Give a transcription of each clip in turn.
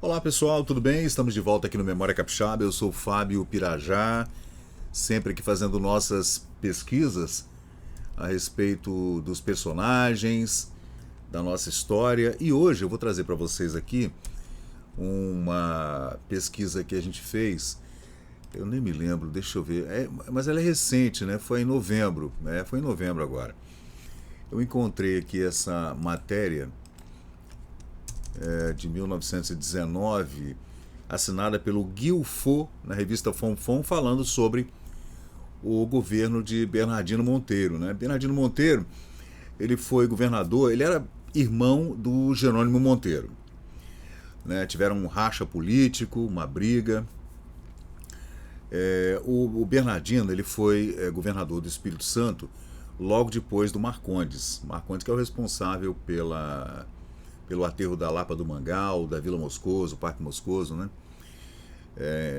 Olá pessoal, tudo bem? Estamos de volta aqui no Memória Capixaba. Eu sou o Fábio Pirajá, sempre aqui fazendo nossas pesquisas a respeito dos personagens, da nossa história. E hoje eu vou trazer para vocês aqui uma pesquisa que a gente fez. Eu nem me lembro, deixa eu ver. Mas ela é recente, né? Foi em novembro, né? Foi em novembro agora. Eu encontrei aqui essa matéria de 1919, assinada pelo Guilfo, na revista Fonfon, falando sobre o governo de Bernardino Monteiro. Né? Bernardino Monteiro, ele foi governador, ele era irmão do Jerônimo Monteiro. Né? Tiveram um racha político, uma briga. O Bernardino ele foi governador do Espírito Santo logo depois do Marcondes. Marcondes que é o responsável pelo aterro da Lapa do Mangal, da Vila Moscoso, Parque Moscoso, né?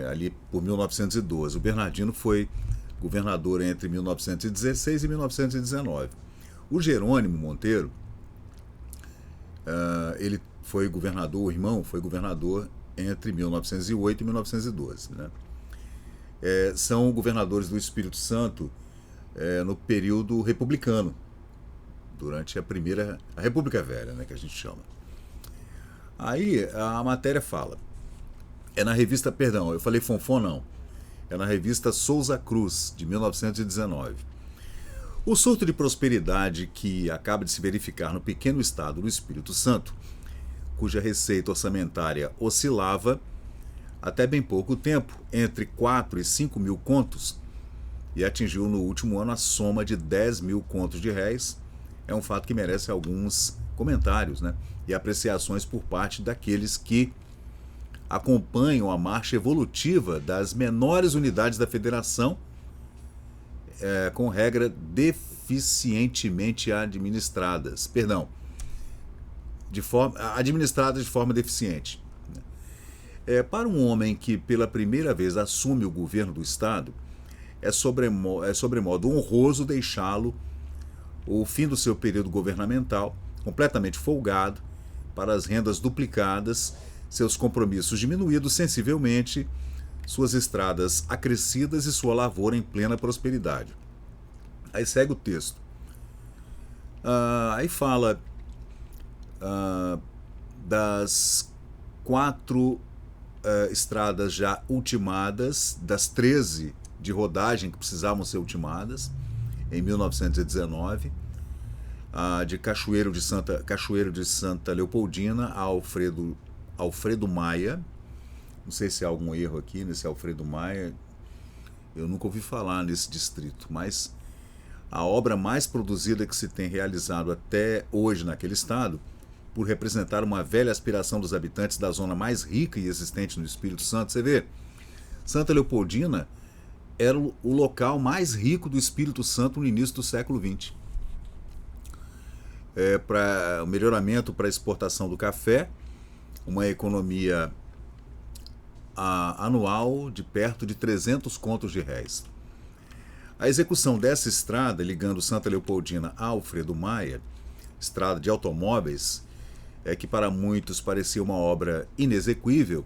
Ali por 1912. O Bernardino foi governador entre 1916 e 1919. O Jerônimo Monteiro, ele foi governador, o irmão foi governador entre 1908 e 1912. Né? São governadores do Espírito Santo no período republicano, durante a República Velha, né, que a gente chama. Aí a matéria fala, na revista, perdão, eu falei Fonfon não, é na revista Souza Cruz, de 1919. O surto de prosperidade que acaba de se verificar no pequeno estado do Espírito Santo, cuja receita orçamentária oscilava até bem pouco tempo entre 4 e 5 mil contos e atingiu no último ano a soma de 10 mil contos de réis, é um fato que merece alguns comentários, né, e apreciações por parte daqueles que acompanham a marcha evolutiva das menores unidades da federação com regra deficientemente administradas. Perdão, administradas de forma deficiente. Para um homem que pela primeira vez assume o governo do Estado, é sobremodo honroso deixá-lo o fim do seu período governamental completamente folgado, para as rendas duplicadas, seus compromissos diminuídos sensivelmente, suas estradas acrescidas e sua lavoura em plena prosperidade. Aí segue o texto. Aí fala das 4 estradas já ultimadas, das 13 de rodagem que precisavam ser ultimadas em 1919, de Cachoeiro de Santa Leopoldina a Alfredo Maia. Não sei se há algum erro aqui nesse Alfredo Maia, eu nunca ouvi falar nesse distrito, mas a obra mais produzida que se tem realizado até hoje naquele estado, por representar uma velha aspiração dos habitantes da zona mais rica e existente no Espírito Santo. Você vê, Santa Leopoldina era o local mais rico do Espírito Santo no início do século XX. Para o melhoramento para a exportação do café, uma economia anual de perto de 300 contos de réis. A execução dessa estrada, ligando Santa Leopoldina a Alfredo Maia, estrada de automóveis, que para muitos parecia uma obra inexequível,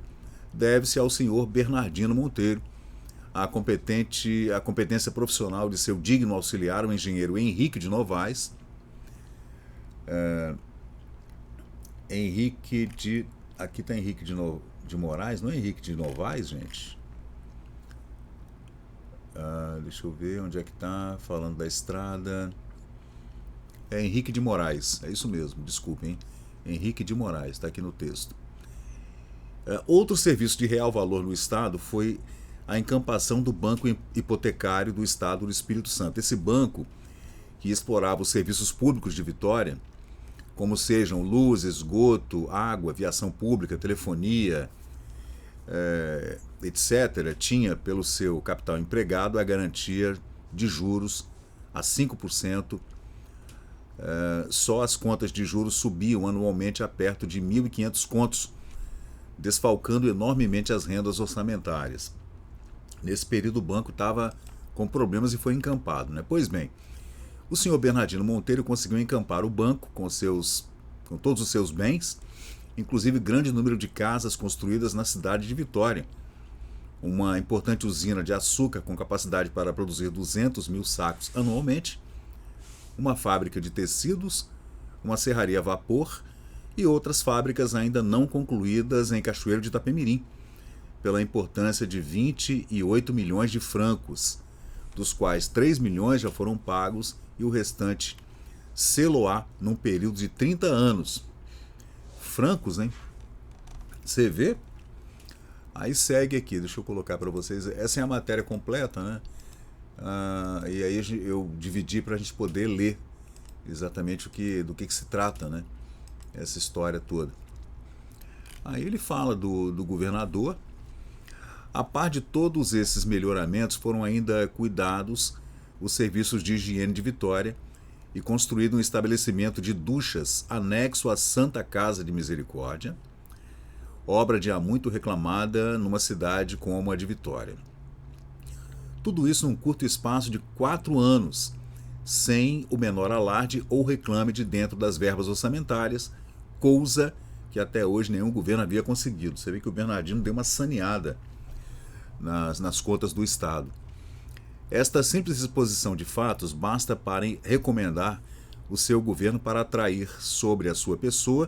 deve-se ao senhor Bernardino Monteiro, a competência profissional de seu digno auxiliar, o engenheiro Henrique de Novaes. Aqui está Henrique de Moraes, não é Henrique de Novaes, gente? Deixa eu ver onde é que está, falando da estrada. É Henrique de Moraes, é isso mesmo, desculpem, hein? Henrique de Moraes, está aqui no texto. Outro serviço de real valor no Estado foi a encampação do Banco Hipotecário do Estado do Espírito Santo. Esse banco, que explorava os serviços públicos de Vitória, como sejam luz, esgoto, água, aviação pública, telefonia, etc., tinha pelo seu capital empregado a garantia de juros a 5%. Só as contas de juros subiam anualmente a perto de 1.500 contos, desfalcando enormemente as rendas orçamentárias. Nesse período o banco estava com problemas e foi encampado. Né? Pois bem, o senhor Bernardino Monteiro conseguiu encampar o banco com todos os seus bens inclusive grande número de casas construídas na cidade de Vitória, uma importante usina de açúcar com capacidade para produzir 200 mil sacos anualmente, uma fábrica de tecidos, uma serraria a vapor e outras fábricas ainda não concluídas em Cachoeiro de Itapemirim, pela importância de 28 milhões de francos, dos quais 3 milhões já foram pagos e o restante selo-á num período de 30 anos. Francos, hein? Você vê? Aí segue aqui, deixa eu colocar para vocês. Essa é a matéria completa, né? E aí eu dividi para a gente poder ler exatamente do que se trata, né? Essa história toda. Aí ele fala do governador. A par de todos esses melhoramentos, foram ainda cuidados os serviços de higiene de Vitória e construído um estabelecimento de duchas anexo à Santa Casa de Misericórdia, obra de há muito reclamada numa cidade como a de Vitória. Tudo isso num curto espaço de 4 anos, sem o menor alarde ou reclame de dentro das verbas orçamentárias, coisa que até hoje nenhum governo havia conseguido. Você vê que o Bernardino deu uma saneada nas contas do Estado. Esta simples exposição de fatos basta para recomendar o seu governo para atrair sobre a sua pessoa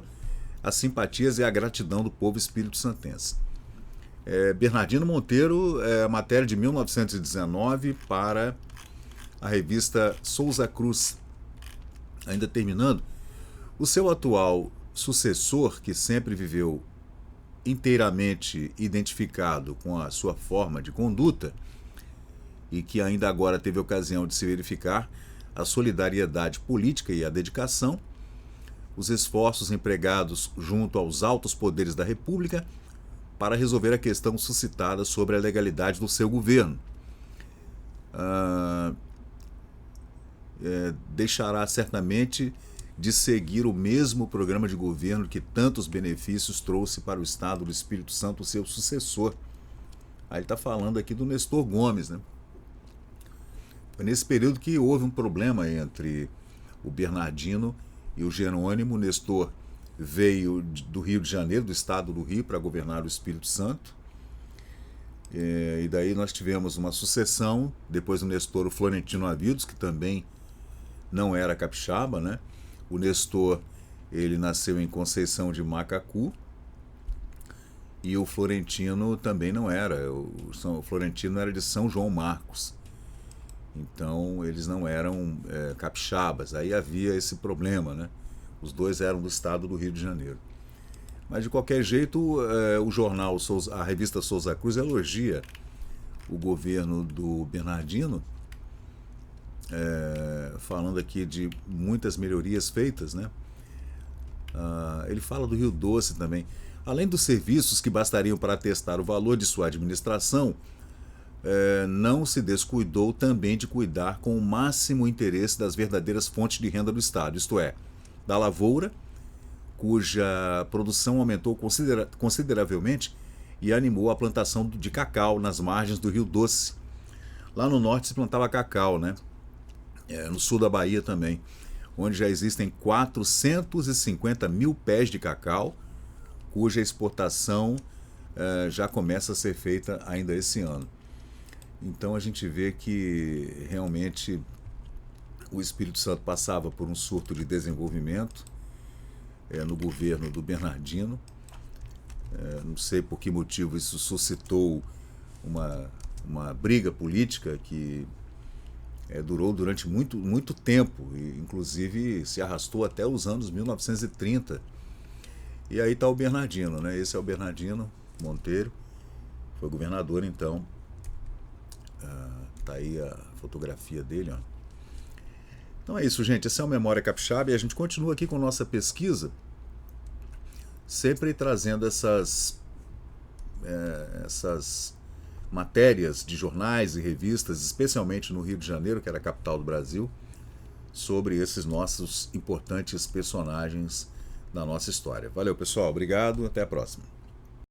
as simpatias e a gratidão do povo espírito-santense. Bernardino Monteiro, matéria de 1919 para a revista Souza Cruz. Ainda terminando, o seu atual sucessor, que sempre viveu inteiramente identificado com a sua forma de conduta e que ainda agora teve ocasião de se verificar a solidariedade política e a dedicação, os esforços empregados junto aos altos poderes da República para resolver a questão suscitada sobre a legalidade do seu governo. Deixará certamente de seguir o mesmo programa de governo que tantos benefícios trouxe para o Estado do Espírito Santo, o seu sucessor. Aí ele está falando aqui do Nestor Gomes, né? Foi nesse período que houve um problema entre o Bernardino e o Jerônimo. O Nestor veio do Rio de Janeiro, do estado do Rio, para governar o Espírito Santo. E daí nós tivemos uma sucessão, depois do Nestor, o Florentino Avidos, que também não era capixaba, né? O Nestor, ele nasceu em Conceição de Macacu, e o Florentino também não era. O Florentino era de São João Marcos. Então, eles não eram capixabas. Aí havia esse problema, né? Os dois eram do estado do Rio de Janeiro. Mas, de qualquer jeito, o jornal, a revista Souza Cruz, elogia o governo do Bernardino, falando aqui de muitas melhorias feitas, né? Ele fala do Rio Doce também. Além dos serviços que bastariam para atestar o valor de sua administração, não se descuidou também de cuidar com o máximo interesse das verdadeiras fontes de renda do Estado, isto é, da lavoura, cuja produção aumentou consideravelmente e animou a plantação de cacau nas margens do Rio Doce. Lá no norte se plantava cacau, né? No sul da Bahia também, onde já existem 450 mil pés de cacau, cuja exportação já começa a ser feita ainda esse ano. Então a gente vê que realmente o Espírito Santo passava por um surto de desenvolvimento no governo do Bernardino. Não sei por que motivo isso suscitou uma briga política que durou durante muito tempo, e inclusive se arrastou até os anos 1930. E aí está o Bernardino, né? Esse é o Bernardino Monteiro, foi governador então. Tá aí a fotografia dele, ó. Então é isso, gente. Essa é o Memória Capixaba e a gente continua aqui com nossa pesquisa, sempre trazendo essas matérias de jornais e revistas, especialmente no Rio de Janeiro, que era a capital do Brasil, sobre esses nossos importantes personagens da nossa história. Valeu, pessoal. Obrigado. Até a próxima.